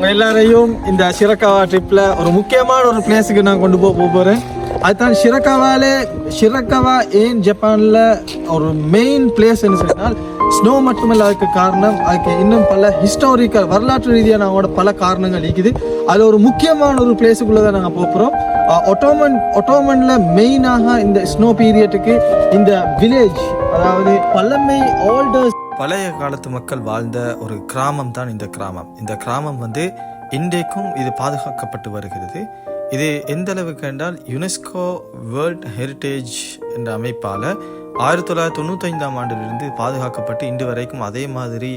உங்கள் எல்லாரையும் இந்த ஷிரக்காவா ட்ரிப்பில் ஒரு முக்கியமான ஒரு பிளேஸுக்கு நான் கொண்டு போகிறேன். அதுதான் ஷிரக்காவா ஏன் ஜப்பானில் ஒரு மெயின் பிளேஸ் என்ன சொன்னால் ஸ்னோ மட்டுமல்ல. அதுக்கு காரணம் அதுக்கு இன்னும் பல ஹிஸ்டாரிக்கல் வரலாற்று ரீதியாக நாங்களோட பல காரணங்கள் இருக்குது. அதில் ஒரு முக்கியமான ஒரு பிளேஸுக்குள்ளே தான் நாங்கள் போகிறோம். ஒட்டோமனில் மெயினாக இந்த ஸ்னோ பீரியட்டுக்கு இந்த வில்லேஜ், அதாவது பழைய காலத்து மக்கள் வாழ்ந்த ஒரு கிராமம் தான் இந்த கிராமம். இந்த கிராமம் இன்றைக்கும் இது பாதுகாக்கப்பட்டு வருகிறது. இது எந்த அளவுக்கு என்றால் யுனெஸ்கோ வேர்ல்ட் ஹெரிட்டேஜ் என்ற அமைப்பால் 1995ஆம் ஆண்டிலிருந்து பாதுகாக்கப்பட்டு இன்று வரைக்கும் அதே மாதிரி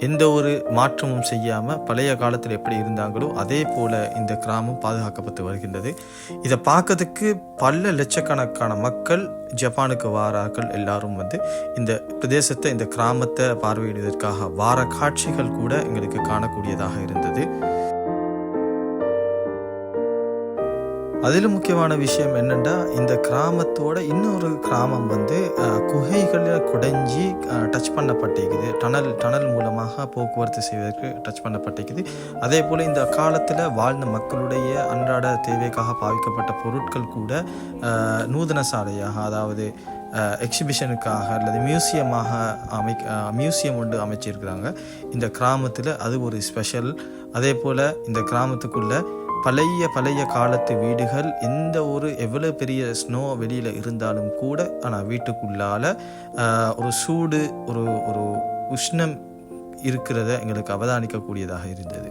எந்த ஒரு மாற்றமும் செய்யாமல் பழைய காலத்தில் எப்படி இருந்தாங்களோ அதே போல் இந்த கிராமம் பாதுகாக்கப்பட்டு வருகின்றது. இதை பார்க்கறதுக்கு பல லட்சக்கணக்கான மக்கள் ஜப்பானுக்கு வாரார்கள். எல்லாரும் இந்த பிரதேசத்தை, இந்த கிராமத்தை பார்வையிடுவதற்காக வார காட்சிகள் கூட எங்களுக்கு காணக்கூடியதாக இருந்தது. அதில் முக்கியமான விஷயம் என்னென்னா, இந்த கிராமத்தோட இன்னொரு கிராமம் குகைகளில் குடைஞ்சி டச் பண்ணப்பட்டிருக்குது. டனல் மூலமாக போக்குவரத்து செய்வதற்கு டச் பண்ணப்பட்டிருக்குது. அதே போல் இந்த காலத்தில் வாழ்ந்த மக்களுடைய அன்றாட தேவைக்காக பாவிக்கப்பட்ட பொருட்கள் கூட நூதன சாலையாக, அதாவது எக்ஸிபிஷனுக்காக அல்லது மியூசியம் ஒன்று அமைச்சிருக்கிறாங்க இந்த கிராமத்தில். அது ஒரு ஸ்பெஷல். அதே போல் இந்த கிராமத்துக்குள்ள பழைய காலத்து வீடுகள், எந்த ஒரு எவ்வளோ பெரிய ஸ்னோ வெளியில் இருந்தாலும் கூட, ஆனால் வீட்டுக்குள்ளால் ஒரு சூடு, ஒரு உஷ்ணம் இருக்கிறத எங்களுக்கு அவதானிக்கக்கூடியதாக இருந்தது.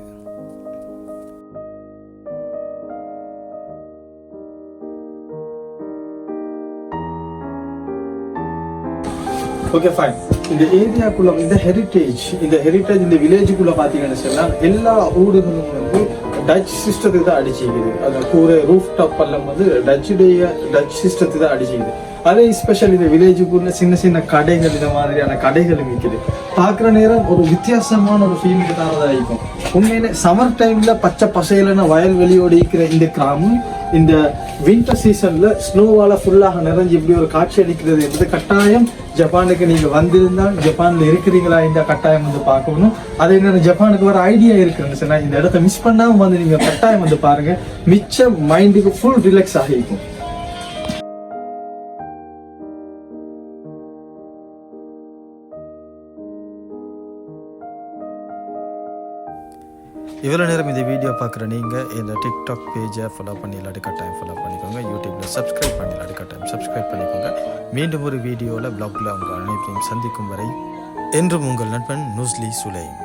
Okay, fine. இந்த ஏரியாக்குள்ள இந்த ஹெரிட்டேஜ் இந்த வில்லேஜுக்குள்ள பார்த்தீங்கன்னு சொன்னால் எல்லா ஊர்களும் டச் சிஸ்டத்துக்கு தான் அடிச்சிக்குது. அந்த கூரை ரூஃப் டாப் எல்லாம் டச் சிஸ்டத்துக்கு தான் அடிச்சிக்குது. அதே ஸ்பெஷல் இந்த வில்லேஜுக்குள்ள சின்ன கடைகள், இந்த மாதிரியான கடைகள் விற்குது. பார்க்குற நேரம் ஒரு வித்தியாசமான ஒரு ஃபீலுக்கு தான் இருக்கும். உண்மையிலே சம்மர் டைம்ல பச்சை பசையிலான வயல்வெளியோடு இருக்கிற இந்த கிராமம் இந்த வின்டர் சீசன்ல ஸ்னோவால ஃபுல்லாக நிறைஞ்சு இப்படி ஒரு காட்சி அளிக்கிறது என்பது கட்டாயம் ஜப்பானுக்கு நீங்க வந்திருந்தால், ஜப்பான்ல இருக்கிறீங்களா, இந்த கட்டாயம் பார்க்கணும். அதே நேரம் ஜப்பானுக்கு வர ஐடியா இருக்குன்னு சொன்னா இந்த இடத்த மிஸ் பண்ணாம நீங்க கட்டாயம் பாருங்க. மிச்சம் மைண்டுக்கு ஃபுல் ரிலாக்ஸ் ஆகிருக்கும். இவ்வளோ நேரம் இந்த வீடியோ பார்க்குற நீங்கள் இந்த டிக்டாக் பேஜை ஃபாலோ பண்ணி இல்லாட்டி கட்டாயம் ஃபாலோ பண்ணிக்கோங்க. யூடியூப்பில் சப்ஸ்கிரைப் பண்ணி இல்லாட்டி கட்டாயம் சப்ஸ்கிரைப் பண்ணிக்கோங்க. மீண்டும் ஒரு வீடியோவில் ப்ளாகில் உங்கள் அனைவரையும் சந்திக்கும் வரை என்றும் உங்கள் நண்பன் நுஸ்லி சுலைம்.